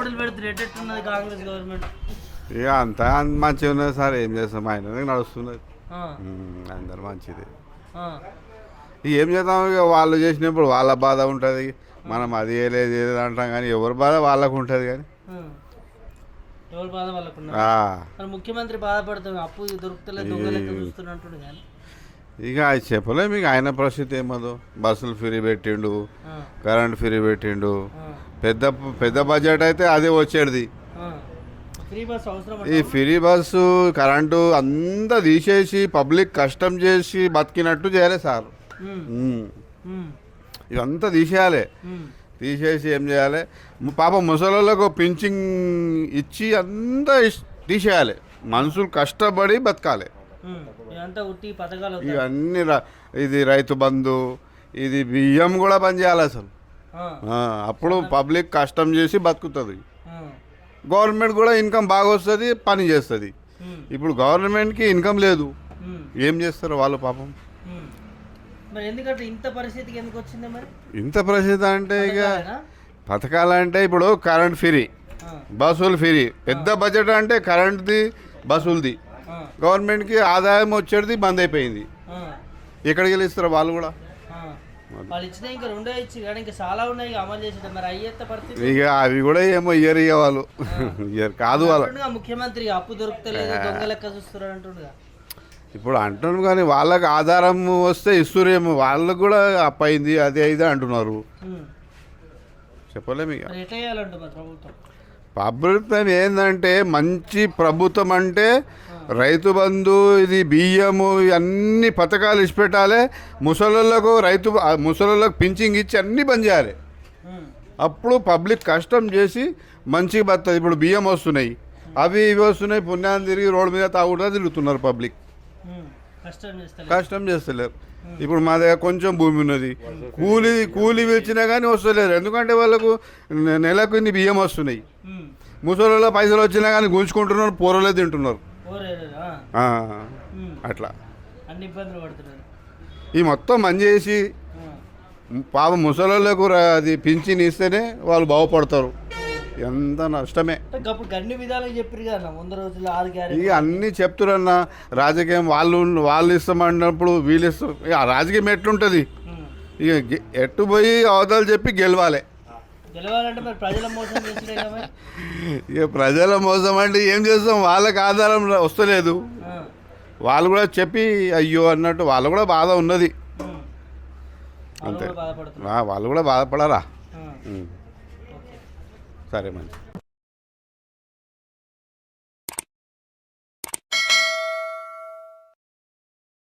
Hospital పెడితే ఎట్టున్నది Congress government? ఇక అంతా మంచిగా ఉన్నది సార్, ఏం చేస్తాం, ఆయన నడుస్తున్నది అందరు మంచిది. ఏం చేద్దాం, ఇక వాళ్ళు చేసినప్పుడు వాళ్ళ బాధ ఉంటుంది, మనం అది ఏలేదు ఏలేదు అంటాం, కానీ ఎవరి బాధ వాళ్ళకు ఉంటుంది. కానీ ఎవరి బాధ వాళ్ళకు ముఖ్యమంత్రి బాధపడుతుంది, అప్పు దొరుకుతలేదు, దొంగలెక్క చూస్తున్నట్టు. కానీ ఇక అది చెప్పలేము, ఇక ఆయన పరిస్థితి ఏమదో. బస్సులు ఫ్రీ పెట్టిండు, కరెంట్ ఫ్రీ పెట్టిండు, పెద్ద పెద్ద బడ్జెట్ అయితే అదే వచ్చేది. ఈ ఫ్రీ బస్సు కరెంటు అంతా తీసేసి పబ్లిక్ కష్టం చేసి బతికినట్టు చేయాలి సార్. ఇదంతా తీసేయాలి, తీసేసి ఏం చేయాలి, పాప ముసలోళ్ళకు పింఛింగ్ ఇచ్చి అంతా తీసేయాలి. మనుషులు కష్టపడి బతకాలి. ఇవన్నీ ఇది రైతు బంధు, ఇది బియ్యం కూడా బంద్ చేయాలి అసలు. అప్పుడు పబ్లిక్ కష్టం చేసి బతుకుతుంది, గవర్నమెంట్ కూడా ఇన్కమ్ బాగా వస్తుంది, పని చేస్తుంది. ఇప్పుడు గవర్నమెంట్కి ఇన్కమ్ లేదు, ఏం చేస్తారు వాళ్ళు పాపం. ఇంత పరిస్థితి అంటే ఇక పథకాలంటే ఇప్పుడు కరెంట్ ఫ్రీ, బస్సులు ఫ్రీ, పెద్ద బడ్జెట్ అంటే కరెంట్ది బస్సులది. గవర్నమెంట్కి ఆదాయం వచ్చేది బంద్ అయిపోయింది, ఎక్కడికి వెళ్ళి ఇస్తారు వాళ్ళు కూడా. ఇక అవి కూడా ఏమో ఇయ్యరు, ఇక వాళ్ళు ఇయ్యరు కాదు. వాళ్ళు ముఖ్యమంత్రి అప్పు దొరుకుతలేదు, దొంగలెక్క చూస్తారు అంటున్నారు. ఇప్పుడు అంటున్నారు, కానీ వాళ్ళకి ఆధారం వస్తే ఇస్తురేమో, వాళ్ళకు కూడా అప్పు అయింది అది అయితే అంటున్నారు. చెప్పలేము ఇక. ప్రభుత్వం ఏంటంటే మంచి ప్రభుత్వం అంటే రైతు బంధు, ఇది బియ్యము, అన్ని పథకాలు ఇచ్చిపెట్టాలి. ముసలోళ్ళకు ముసలోళ్ళకు పింఛింగ్ ఇచ్చి అన్నీ బంద్ చేయాలి. అప్పుడు పబ్లిక్ కష్టం చేసి మంచిగా బతుంది. ఇప్పుడు బియ్యం వస్తున్నాయి, అవి ఇవి వస్తున్నాయి, పుణ్యాన్ని తిరిగి రోడ్డు మీద తాగుతా తిరుగుతున్నారు పబ్లిక్, కష్టం చేస్తలేరు. ఇప్పుడు మా దగ్గర కొంచెం భూమి ఉన్నది, కూలి పిలిచినా కానీ వస్తలేరు, ఎందుకంటే వాళ్ళకు నెలకు ఇన్ని బియ్యం వస్తున్నాయి. ముసలిలో పైసలు వచ్చినా కానీ గుంజుకుంటున్నారు, పూరలే తింటున్నారు. అట్లా ఈ మొత్తం మంచి చేసి పాప ముసలిలకు అది పింఛన్ ఇస్తేనే వాళ్ళు బాగుపడతారు. ఎంత నష్టమే. ఇక అన్నీ చెప్తురన్నా, రాజకీయం వాళ్ళు ఇస్తామన్నప్పుడు వీళ్ళు ఇస్తాం. ఇక రాజకీయం ఎట్లుంటుంది, ఇక ఎట్టు పోయి అవతలు చెప్పి గెలవాలి. ఇక ప్రజల మోసం అంటే ఏం చేస్తాం, వాళ్ళకి ఆధారం వస్తలేదు, వాళ్ళు కూడా చెప్పి అయ్యో అన్నట్టు వాళ్ళు కూడా బాధ ఉన్నది అంతే. వాళ్ళు కూడా బాధపడరా. సరే మంచి.